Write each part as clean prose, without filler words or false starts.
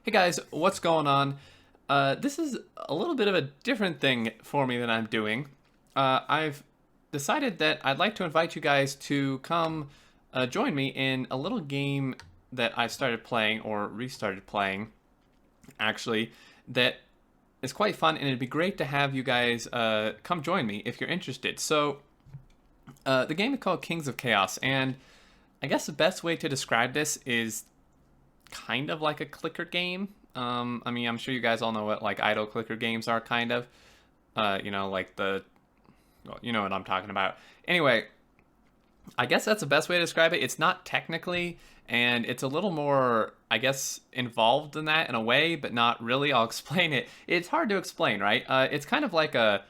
Hey guys, what's going on? This is a little bit of a different thing for me that I'm doing. I've decided that I'd like to invite you guys to come join me in a little game that I started playing or restarted playing, actually, that is quite fun, and it'd be great to have you guys come join me if you're interested. So, the game is called Kings of Chaos, and I guess the best way to describe this is kind of like a clicker game. I mean, I'm sure you guys all know what like idle clicker games are, kind of. Like well, you know what I'm talking about. Anyway, I guess that's the best way to describe it. It's not technically, and it's a little more, I guess, involved than that in a way, but not really. I'll explain it. It's hard to explain, right? It's kind of like a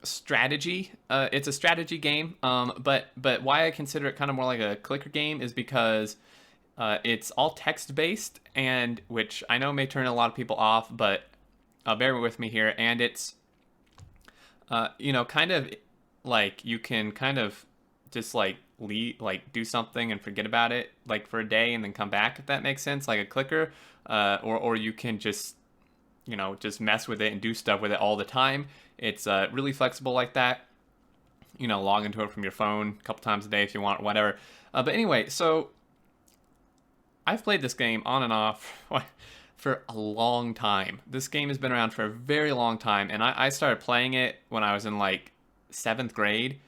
strategy. It's a strategy game. But why I consider it kind of more like a clicker game is because it's all text based, and which I know may turn a lot of people off, but bear with me here. And it's, kind of like you can kind of just like leave, like do something and forget about it, like for a day, and then come back if that makes sense, like a clicker. Or you can just just mess with it and do stuff with it all the time. It's really flexible like that. Log into it from your phone a couple times a day if you want, whatever. But anyway, so I've played this game on and off for a long time. This game has been around for a very long time, and I started playing it when I was in like seventh grade.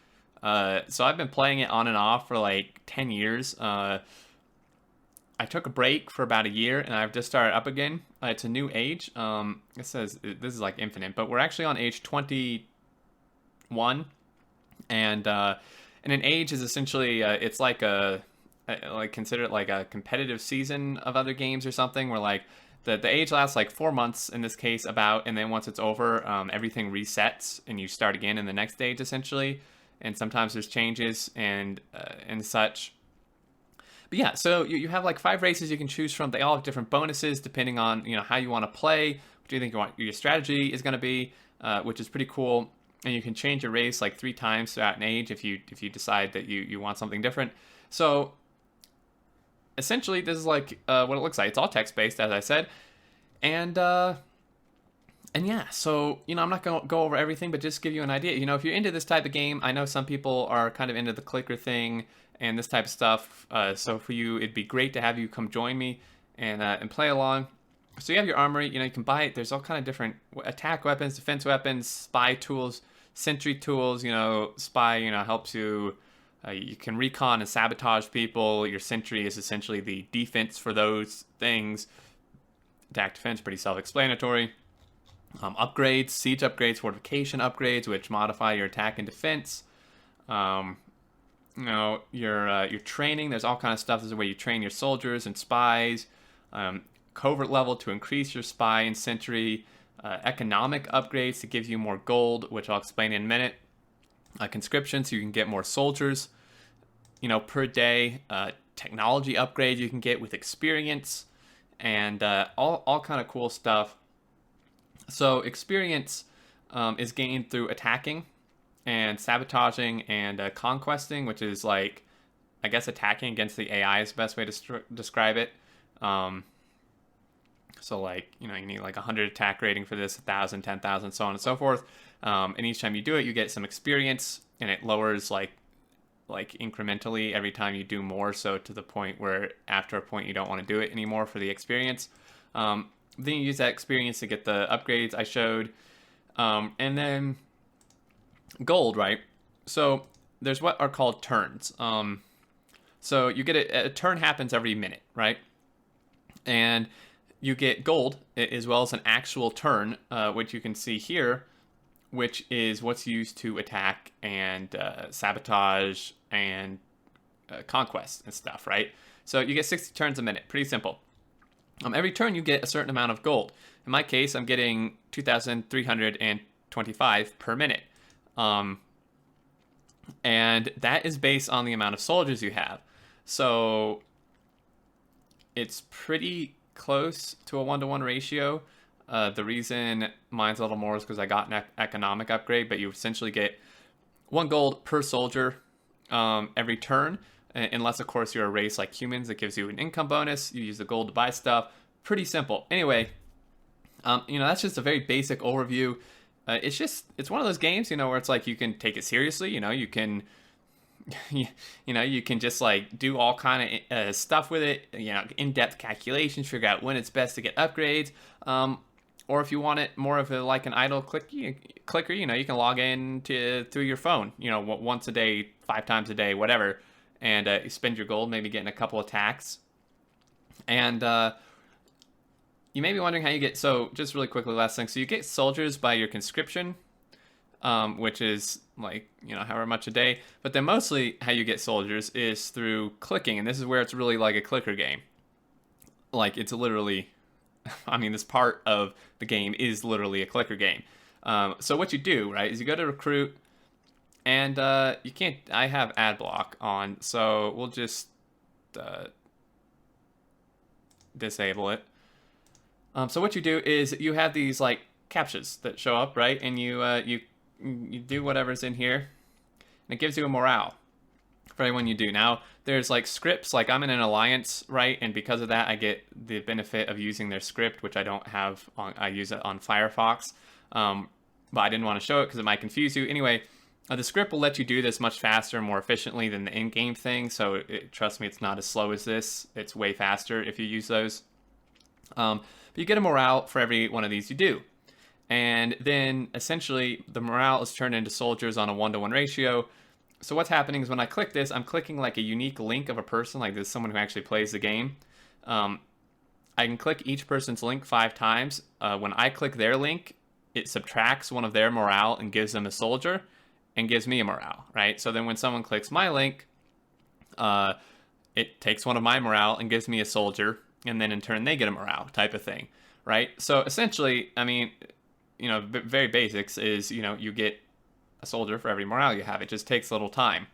So I've been playing it on and off for like 10 years. I took a break for about a year, and I've just started up again. It's a new age. It says this is like infinite, but we're actually on age 21, and an age is essentially it's like a like consider it like a competitive season of other games or something, where like the age lasts like 4 months in this case, about, and then once it's over, everything resets and you start again in the next stage essentially. And sometimes there's changes and such. But yeah, so you have like five races you can choose from. They all have different bonuses depending on how you want to play. What do you think your strategy is going to be, which is pretty cool. And you can change your race like 3 times throughout an age if you decide that you want something different. So essentially, this is like what it looks like. It's all text based, as I said, and yeah. So I'm not gonna go over everything, but just give you an idea. If you're into this type of game, I know some people are kind of into the clicker thing and this type of stuff. So for you, it'd be great to have you come join me and play along. So you have your armory. You can buy it. There's all kind of different attack weapons, defense weapons, spy tools, sentry tools. Spy helps you. You can recon and sabotage people. Your sentry is essentially the defense for those things. Attack defense, pretty self-explanatory. Upgrades, siege upgrades, fortification upgrades, which modify your attack and defense. Your training. There's all kind of stuff. This is where you train your soldiers and spies. Covert level to increase your spy and sentry. Economic upgrades to give you more gold, which I'll explain in a minute. Conscription, so you can get more soldiers per day. Technology upgrades you can get with experience, and all kind of cool stuff. So experience is gained through attacking and sabotaging and conquesting, which is like, I guess, attacking against the AI is the best way to describe it. So like, you need like 100 attack rating for this, 1,000, 10,000, so on and so forth. And each time you do it, you get some experience, and it lowers like incrementally every time you do more. So to the point where after a point you don't want to do it anymore for the experience. Then you use that experience to get the upgrades I showed, and then gold, right? So there's what are called turns. So you get a turn happens every minute, right? And you get gold as well as an actual turn, which you can see here, which is what's used to attack and sabotage and conquest and stuff, right? So you get 60 turns a minute. Pretty simple. Every turn you get a certain amount of gold. In my case, I'm getting 2,325 per minute. And that is based on the amount of soldiers you have. So it's pretty close to a 1-to-1 ratio. The reason mine's a little more is because I got an economic upgrade, but you essentially get 1 gold per soldier every turn, unless of course you're a race like humans that gives you an income bonus. You use the gold to buy stuff. pretty simple. Anyway, that's just a very basic overview. It's one of those games, where it's like you can take it seriously. You can you can just like do all kind of stuff with it, in-depth calculations, figure out when it's best to get upgrades, or if you want it more of like an idle clicker, you can log in through your phone, once a day, 5 times a day, whatever, and you spend your gold, maybe getting a couple attacks. And you may be wondering how you get, so just really quickly, last thing, so you get soldiers by your conscription, which is like, however much a day. But then mostly how you get soldiers is through clicking. And this is where it's really like a clicker game. Like, it's literally, this part of the game is literally a clicker game. So what you do, right, is you go to recruit, and you can't, I have ad block on, so we'll just disable it. So what you do is you have these like captchas that show up, right? And you do whatever's in here, and it gives you a morale for everyone you do. Now, there's like scripts, like I'm in an alliance, right? And because of that, I get the benefit of using their script, which I don't have on, I use it on Firefox. But I didn't want to show it because it might confuse you. Anyway, the script will let you do this much faster and more efficiently than the in-game thing. So trust me, it's not as slow as this. It's way faster if you use those. But you get a morale for every one of these you do. And then essentially the morale is turned into soldiers on a 1-to-1 ratio. So what's happening is when I click this, I'm clicking like a unique link of a person, like this is someone who actually plays the game. I can click each person's link 5 times. When I click their link, it subtracts one of their morale and gives them a soldier and gives me a morale, right? So then when someone clicks my link, it takes one of my morale and gives me a soldier, and then in turn they get a morale type of thing, right? So essentially, very basics is, you get a soldier for every morale you have. It just takes a little time.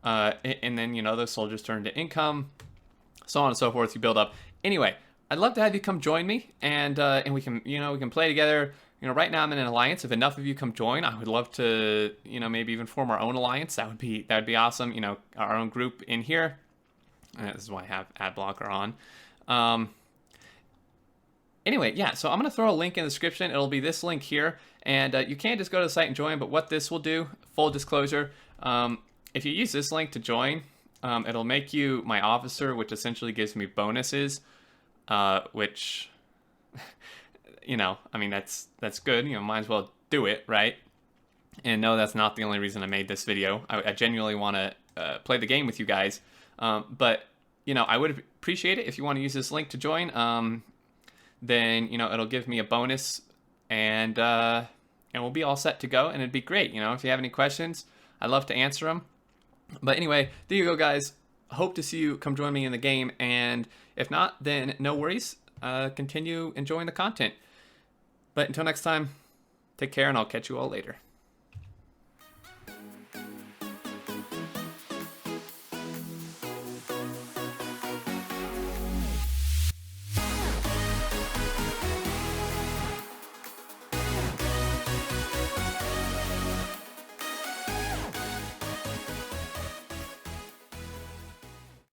And then, those soldiers turn to income, so on and so forth. You build up. Anyway, I'd love to have you come join me, and we can, we can play together. Right now I'm in an alliance. If enough of you come join, I would love to, maybe even form our own alliance. That would be awesome. Our own group in here. This is why I have ad blocker on. Anyway, yeah, so I'm going to throw a link in the description. It'll be this link here, and you can just go to the site and join, but what this will do, full disclosure, if you use this link to join, it'll make you my officer, which essentially gives me bonuses, which, that's good. Might as well do it, right? And no, that's not the only reason I made this video. I genuinely want to play the game with you guys, but, I would appreciate it if you want to use this link to join. Then it'll give me a bonus, and we'll be all set to go, and it'd be great. If you have any questions, I'd love to answer them. But anyway, there you go, guys. Hope to see you come join me in the game, and if not, then no worries. Continue enjoying the content. But until next time, take care, and I'll catch you all later.